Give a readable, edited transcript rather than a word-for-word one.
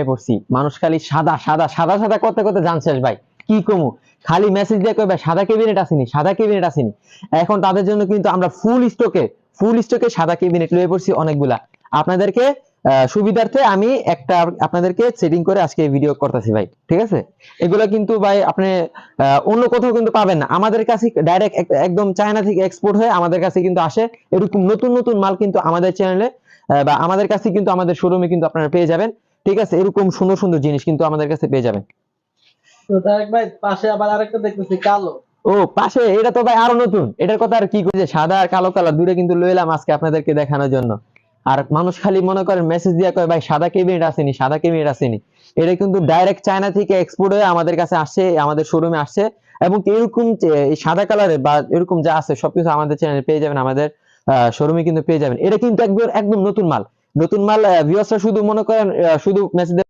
পড়ছি মানুষ খালি সাদা সাদা সাদা সাদা করতে করতে জানছিস ভাই কি কমু খালি মেসেজ দিয়ে কই ভাই সাদা ক্যাবিনেট আসেনি সাদা ক্যাবিনেট আসেনি। এখন তাদের জন্য কিন্তু আমরা ফুল স্টকে সাদা ক্যাবিনেট লয়ে পড়ছি অনেকগুলা আপনাদেরকে সুবিধার্থে আমি একটা আপনাদেরকে সেটিং করে আজকে ভিডিও করতেছি ভাই, ঠিক আছে? এগুলা কিন্তু ভাই আপনি অন্য কোথাও কিন্তু পাবেন না, আমাদের কাছে ডাইরেক্ট একদম চায়না থেকে এক্সপোর্ট হয়ে আমাদের কাছে কিন্তু আসে। এরকম নতুন নতুন মাল কিন্তু আমাদের চ্যানেলে বা আমাদের কাছে কিন্তু আমাদের শোরুমে কিন্তু আপনারা পেয়ে যাবেন, ঠিক আছে? এরকম সুন্দর সুন্দর জিনিস কিন্তু আমাদের কাছে পেয়ে যাবেন। তো তারেক ভাই পাশে আবার আরেকটা দেখতেছি কালো। ও পাশে এটা তো ভাই আরো নতুন, এটার কথা আর কি কইছে, সাদা আর কালো কালার দুইটা কিন্তু লয়ে এলাম আজকে আপনাদেরকে দেখানোর জন্য। আর মানুষ খালি মনে করেন মেসেজ দিয়া কয় ভাই সাদা ক্যাবিনেট আসেনি সাদা ক্যাবিনেট আসেনি। এটা কিন্তু ডাইরেক্ট চায়না থেকে এক্সপোর্ট হয়ে আমাদের কাছে আসছে, আমাদের শোরুমে আসছে। এবং এরকম এই সাদা কালারে বা এরকম যা আছে সবকিছু আমাদের চ্যানেলে পেয়ে যাবেন, আমাদের শোরুমে কিন্তু পেয়ে যাবেন। এটা কিন্তু একদম একদম নতুন মাল, নতুন মাল। ভিউয়ার্সরা শুধু মনে করেন শুধু মেসেজ